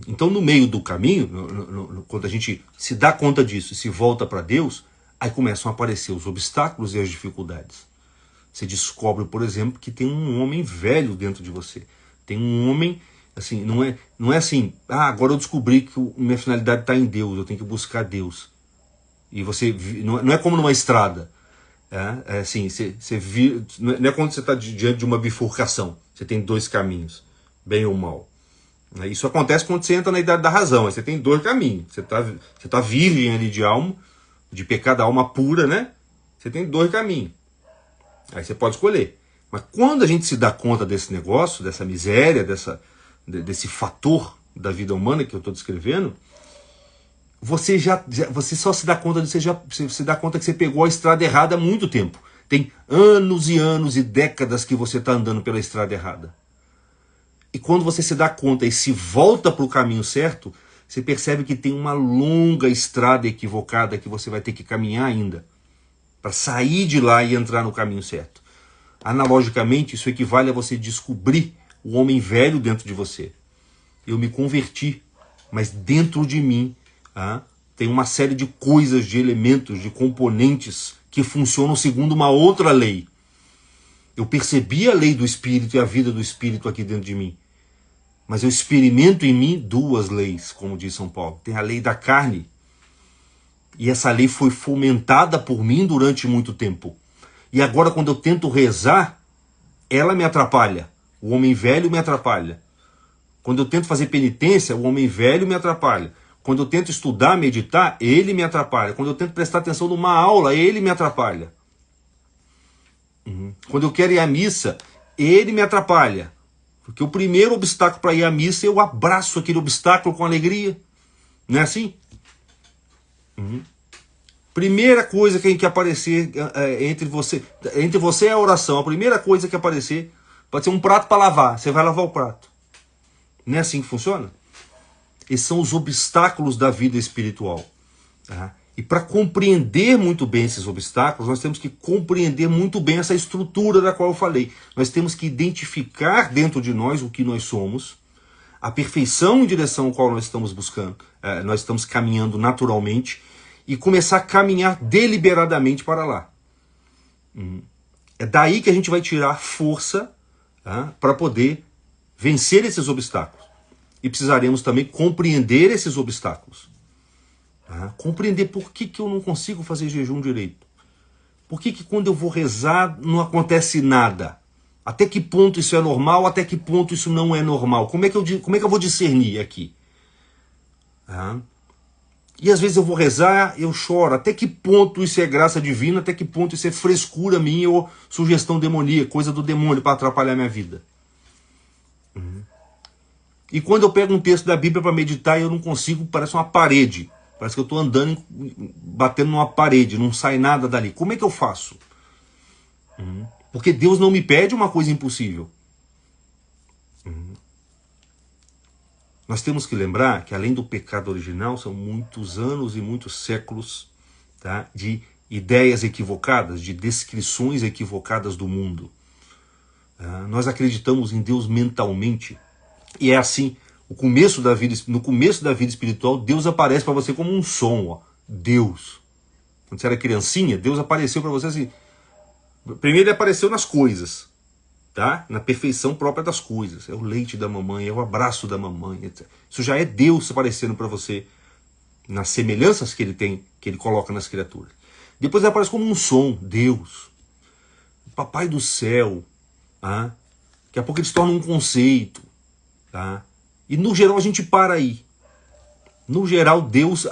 Então, no meio do caminho, quando a gente se dá conta disso e se volta para Deus, aí começam a aparecer os obstáculos e as dificuldades. Você descobre, por exemplo, que tem um homem velho dentro de você. Tem um homem, assim, não é assim, agora eu descobri que minha finalidade está em Deus, eu tenho que buscar Deus. E você, não é como numa estrada. É assim, não é quando você está diante de uma bifurcação. Você tem dois caminhos, bem ou mal. Isso acontece quando você entra na idade da razão. Aí você tem dois caminhos. Você tá virgem ali de alma, de pecado, alma pura, né? Você tem dois caminhos. Aí você pode escolher. Mas quando a gente se dá conta desse negócio, dessa miséria, desse fator da vida humana que eu estou descrevendo, você só se dá conta disso, você se dá conta que você pegou a estrada errada há muito tempo. Tem anos e anos e décadas que você está andando pela estrada errada. E quando você se dá conta e se volta para o caminho certo, você percebe que tem uma longa estrada equivocada que você vai ter que caminhar ainda, para sair de lá e entrar no caminho certo. Analogicamente, isso equivale a você descobrir o homem velho dentro de você. Eu me converti, mas dentro de mim tem uma série de coisas, de elementos, de componentes que funcionam segundo uma outra lei. Eu percebi a lei do Espírito e a vida do Espírito aqui dentro de mim. Mas eu experimento em mim duas leis, como diz São Paulo. Tem a lei da carne. E essa lei foi fomentada por mim durante muito tempo. E agora, quando eu tento rezar, ela me atrapalha. O homem velho me atrapalha. Quando eu tento fazer penitência, o homem velho me atrapalha. Quando eu tento estudar, meditar, ele me atrapalha. Quando eu tento prestar atenção numa aula, ele me atrapalha. Quando eu quero ir à missa, ele me atrapalha. Porque o primeiro obstáculo para ir à missa, eu abraço aquele obstáculo com alegria. Não é assim? Primeira coisa que aparecer entre você e a oração, a primeira coisa que aparecer, pode ser um prato para lavar. Você vai lavar o prato. Não é assim que funciona? Esses são os obstáculos da vida espiritual. E para compreender muito bem esses obstáculos, nós temos que compreender muito bem essa estrutura da qual eu falei. Nós temos que identificar dentro de nós o que nós somos, a perfeição em direção ao qual nós estamos buscando, nós estamos caminhando naturalmente, e começar a caminhar deliberadamente para lá. É daí que a gente vai tirar força, tá, para poder vencer esses obstáculos. E precisaremos também compreender esses obstáculos. Tá? Compreender por que eu não consigo fazer jejum direito. Por que quando eu vou rezar não acontece nada? Até que ponto isso é normal, até que ponto isso não é normal? Como é que eu vou discernir aqui? Tá? E às vezes eu vou rezar, eu choro. Até que ponto isso é graça divina, até que ponto isso é frescura minha ou sugestão demoníaca, coisa do demônio para atrapalhar minha vida? E quando eu pego um texto da Bíblia para meditar, eu não consigo, parece uma parede. Parece que eu estou andando, batendo numa parede, não sai nada dali. Como é que eu faço? Porque Deus não me pede uma coisa impossível. Nós temos que lembrar que além do pecado original, são muitos anos e muitos séculos, tá, de ideias equivocadas, de descrições equivocadas do mundo. Nós acreditamos em Deus mentalmente. E é assim, no começo da vida espiritual, Deus aparece para você como um som, ó, Deus. Quando você era criancinha, Deus apareceu para você assim. Primeiro ele apareceu nas coisas, tá? Na perfeição própria das coisas. É o leite da mamãe, é o abraço da mamãe, etc. Isso já é Deus aparecendo para você nas semelhanças que ele tem, que ele coloca nas criaturas. Depois ele aparece como um som, Deus. Papai do céu. Tá? Daqui a pouco ele se torna um conceito. Tá? E no geral a gente para aí. No geral Deus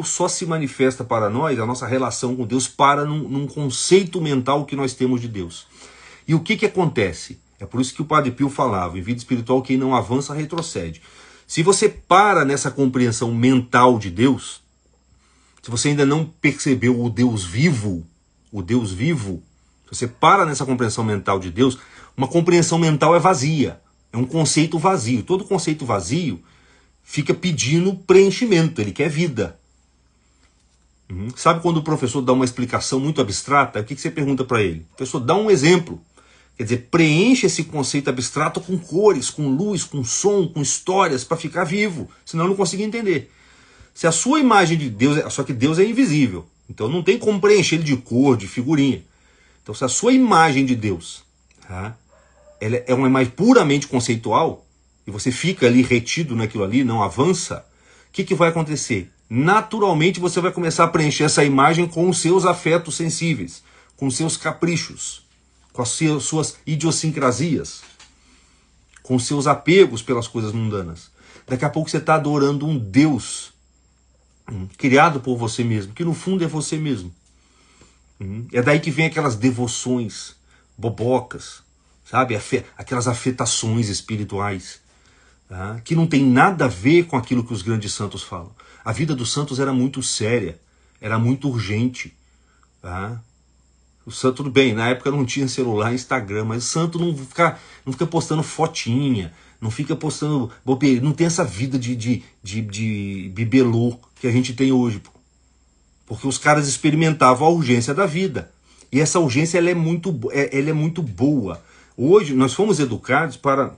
só se manifesta para nós, a nossa relação com Deus para num conceito mental que nós temos de Deus. E o que acontece? É por isso que o Padre Pio falava, em vida espiritual quem não avança retrocede. Se você para nessa compreensão mental de Deus, se você ainda não percebeu o Deus vivo, se você para nessa compreensão mental de Deus, uma compreensão mental é vazia. É um conceito vazio. Todo conceito vazio fica pedindo preenchimento, ele quer vida. Sabe quando o professor dá uma explicação muito abstrata, o que você pergunta para ele? O professor dá um exemplo. Quer dizer, preenche esse conceito abstrato com cores, com luz, com som, com histórias, para ficar vivo. Senão eu não consigo entender. Se a sua imagem de Deus, só que Deus é invisível, então não tem como preencher ele de cor, de figurinha. Então se a sua imagem de Deus, tá, ela é uma imagem puramente conceitual, e você fica ali retido naquilo ali, não avança, o que vai acontecer? Naturalmente você vai começar a preencher essa imagem com os seus afetos sensíveis, com os seus caprichos, com as suas idiosincrasias, com os seus apegos pelas coisas mundanas. Daqui a pouco você está adorando um Deus criado por você mesmo, que no fundo é você mesmo. É daí que vem aquelas devoções bobocas, sabe? Aquelas afetações espirituais, tá? Que não tem nada a ver com aquilo que os grandes santos falam. A vida dos santos era muito séria, era muito urgente. Tá? O santo, tudo bem, na época não tinha celular, Instagram, mas o santo não fica postando fotinha, não fica postando bobeira, não tem essa vida de bibelô que a gente tem hoje. Pô. Porque os caras experimentavam a urgência da vida. E essa urgência ela é muito boa. Hoje nós fomos educados para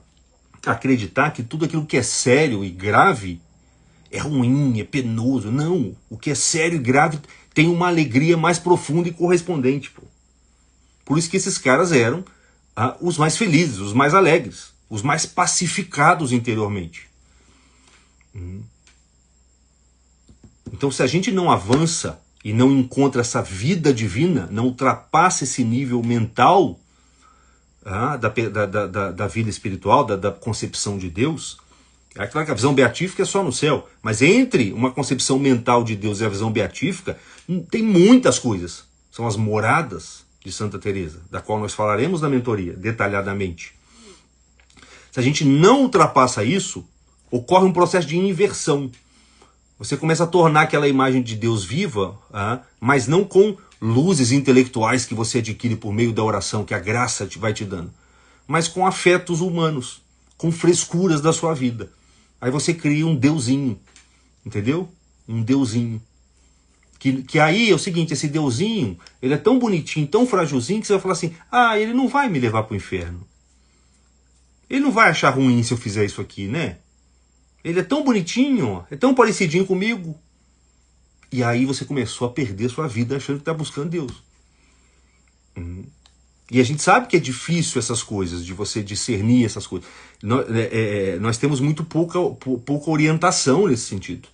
acreditar que tudo aquilo que é sério e grave é ruim, é penoso. Não, o que é sério e grave tem uma alegria mais profunda e correspondente. Pô. Por isso que esses caras eram os mais felizes, os mais alegres, os mais pacificados interiormente. Então se a gente não avança e não encontra essa vida divina, não ultrapassa esse nível mental da vida espiritual, da concepção de Deus, é claro que a visão beatífica é só no céu, mas entre uma concepção mental de Deus e a visão beatífica, tem muitas coisas. São as moradas de Santa Teresa, da qual nós falaremos na mentoria, detalhadamente. Se a gente não ultrapassa isso, ocorre um processo de inversão. Você começa a tornar aquela imagem de Deus viva, mas não com luzes intelectuais que você adquire por meio da oração, que a graça vai te dando, mas com afetos humanos, com frescuras da sua vida. Aí você cria um deusinho, entendeu? Um deusinho. Que aí é o seguinte, esse deusinho, ele é tão bonitinho, tão frágilzinho, que você vai falar assim, ele não vai me levar para o inferno. Ele não vai achar ruim se eu fizer isso aqui, né? Ele é tão bonitinho, é tão parecidinho comigo. E aí você começou a perder sua vida achando que está buscando Deus. E a gente sabe que é difícil essas coisas, de você discernir essas coisas. Nós temos muito pouca orientação nesse sentido.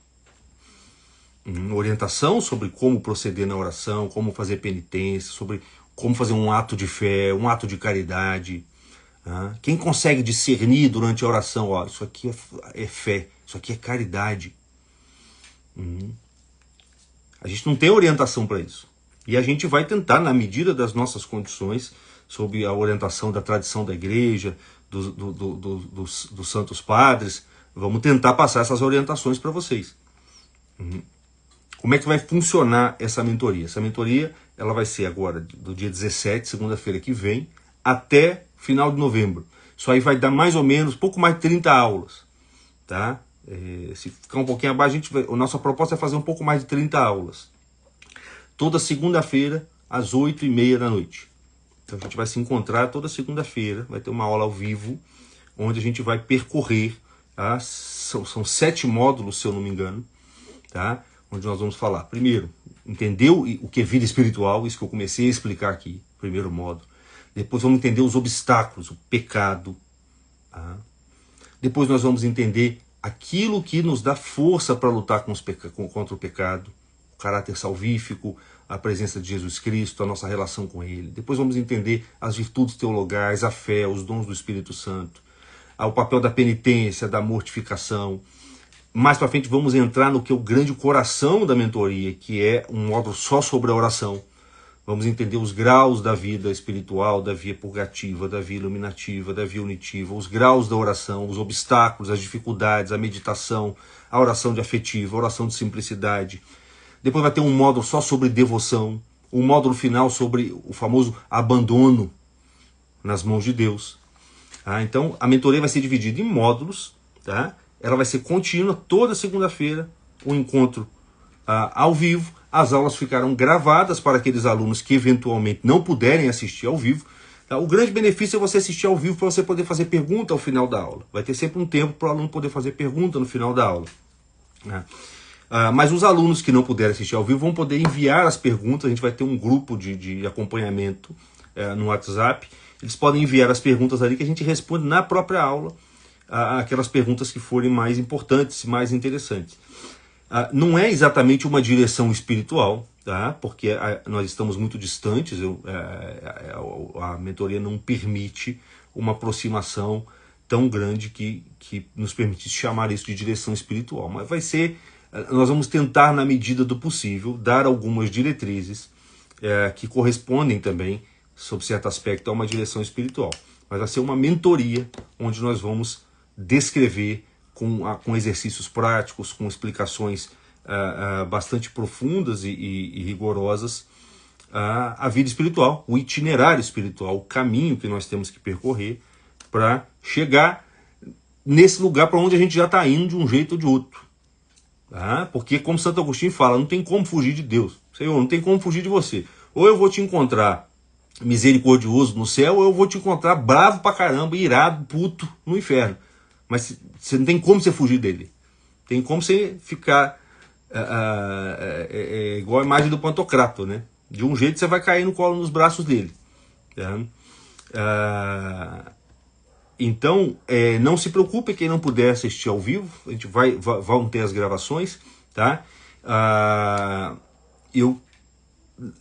Orientação sobre como proceder na oração, como fazer penitência, sobre como fazer um ato de fé, um ato de caridade. Quem consegue discernir durante a oração, ó, isso aqui é fé, isso aqui é caridade. A gente não tem orientação para isso. E a gente vai tentar, na medida das nossas condições, sob a orientação da tradição da igreja, dos santos padres, vamos tentar passar essas orientações para vocês. Como é que vai funcionar essa mentoria? Essa mentoria ela vai ser agora do dia 17, segunda-feira que vem, até final de novembro. Isso aí vai dar mais ou menos, pouco mais de 30 aulas. Tá? Se ficar um pouquinho abaixo, a nossa proposta é fazer um pouco mais de 30 aulas. Toda segunda-feira, às 8h30 da noite. Então a gente vai se encontrar toda segunda-feira, vai ter uma aula ao vivo, onde a gente vai percorrer, tá? São 7 módulos, se eu não me engano, tá? Onde nós vamos falar, primeiro, entender o que é vida espiritual, isso que eu comecei a explicar aqui, primeiro módulo. Depois vamos entender os obstáculos, o pecado. Tá? Depois nós vamos entender aquilo que nos dá força para lutar contra o pecado, o caráter salvífico, a presença de Jesus Cristo, a nossa relação com Ele. Depois vamos entender as virtudes teologais, a fé, os dons do Espírito Santo, o papel da penitência, da mortificação. Mais para frente vamos entrar no que é o grande coração da mentoria, que é um módulo só sobre a oração. Vamos entender os graus da vida espiritual, da via purgativa, da via iluminativa, da via unitiva, os graus da oração, os obstáculos, as dificuldades, a meditação, a oração de afetiva, a oração de simplicidade. Depois vai ter um módulo só sobre devoção, um módulo final sobre o famoso abandono nas mãos de Deus. Então a mentoria vai ser dividida em módulos, tá? Ela vai ser contínua, toda segunda-feira, um encontro ao vivo. As aulas ficarão gravadas para aqueles alunos que eventualmente não puderem assistir ao vivo. Tá? O grande benefício é você assistir ao vivo para você poder fazer pergunta ao final da aula. Vai ter sempre um tempo para o aluno poder fazer pergunta no final da aula. Né? Mas os alunos que não puderem assistir ao vivo vão poder enviar as perguntas. A gente vai ter um grupo de acompanhamento no WhatsApp. Eles podem enviar as perguntas ali que a gente responde na própria aula, aquelas perguntas que forem mais importantes, mais interessantes. Não é exatamente uma direção espiritual, tá? Porque nós estamos muito distantes, a mentoria não permite uma aproximação tão grande que nos permitisse chamar isso de direção espiritual. Mas nós vamos tentar, na medida do possível, dar algumas diretrizes que correspondem também, sob certo aspecto, a uma direção espiritual. Mas vai ser uma mentoria onde nós vamos descrever com exercícios práticos, com explicações bastante profundas e rigorosas, a vida espiritual, o itinerário espiritual, o caminho que nós temos que percorrer para chegar nesse lugar para onde a gente já está indo de um jeito ou de outro. Tá? Porque, como Santo Agostinho fala, não tem como fugir de Deus. Senhor, não tem como fugir de você. Ou eu vou te encontrar misericordioso no céu, ou eu vou te encontrar bravo pra caramba, irado, puto no inferno. Mas você não tem como você fugir dele. Tem como você ficar igual a imagem do Pantocrator, né? De um jeito você vai cair no colo, nos braços dele. Tá? Então, não se preocupe quem não puder assistir ao vivo. A gente vão ter as gravações, tá? Eu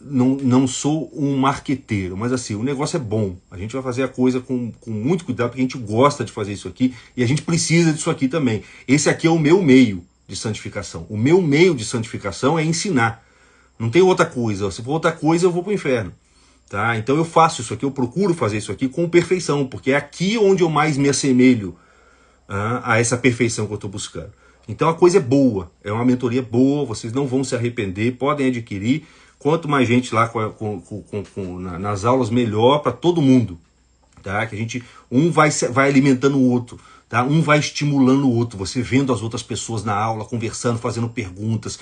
não sou um marqueteiro, mas assim, o negócio é bom. A gente vai fazer a coisa com muito cuidado, porque a gente gosta de fazer isso aqui e a gente precisa disso aqui também. Esse aqui é o meu meio de santificação. O meu meio de santificação é ensinar. Não tem outra coisa. Se for outra coisa, eu vou para o inferno. Tá? Então eu faço isso aqui, eu procuro fazer isso aqui com perfeição, porque é aqui onde eu mais me assemelho a essa perfeição que eu estou buscando. Então a coisa é boa, é uma mentoria boa, vocês não vão se arrepender, podem adquirir. Quanto mais gente lá nas aulas, melhor para todo mundo. Tá? Que a gente, um vai alimentando o outro, tá? Um vai estimulando o outro. Você vendo as outras pessoas na aula, conversando, fazendo perguntas.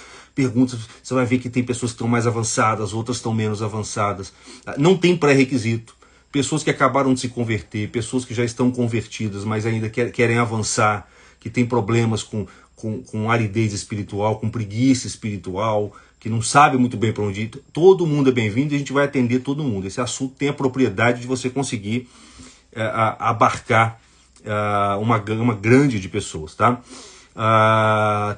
Você vai ver que tem pessoas que estão mais avançadas, outras estão menos avançadas. Não tem pré-requisito. Pessoas que acabaram de se converter, pessoas que já estão convertidas, mas ainda querem avançar, que têm problemas com com aridez espiritual, com preguiça espiritual, que não sabe muito bem para onde ir. Todo mundo é bem-vindo e a gente vai atender todo mundo. Esse assunto tem a propriedade de você conseguir abarcar uma gama grande de pessoas, tá?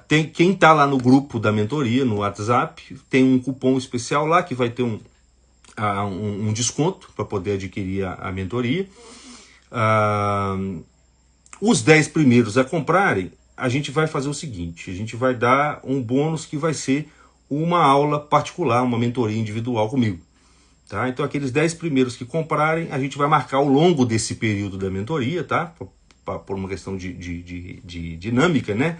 Tem quem está lá no grupo da mentoria, no WhatsApp, tem um cupom especial lá que vai ter um desconto para poder adquirir a mentoria. Os 10 primeiros a comprarem, a gente vai fazer o seguinte: a gente vai dar um bônus que vai ser uma aula particular, uma mentoria individual comigo. Tá? Então aqueles 10 primeiros que comprarem, a gente vai marcar ao longo desse período da mentoria, tá? Por uma questão de dinâmica, né?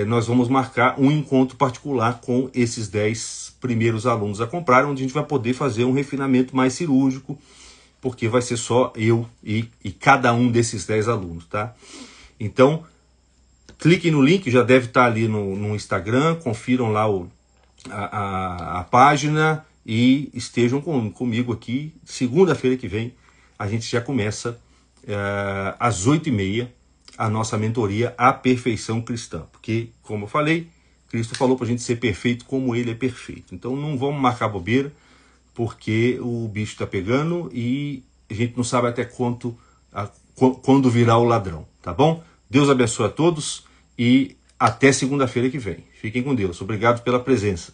Nós vamos marcar um encontro particular com esses 10 primeiros alunos a comprar, onde a gente vai poder fazer um refinamento mais cirúrgico, porque vai ser só eu e cada um desses 10 alunos, tá? Então, cliquem no link, já deve estar ali no Instagram, confiram lá a página e estejam comigo aqui. Segunda-feira que vem, a gente já começa às 8h30 a nossa mentoria A Perfeição Cristã, porque, como eu falei, Cristo falou para a gente ser perfeito como Ele é perfeito. Então não vamos marcar bobeira, porque o bicho está pegando e a gente não sabe até quando virá o ladrão, tá bom? Deus abençoe a todos e até segunda-feira que vem. Fiquem com Deus. Obrigado pela presença.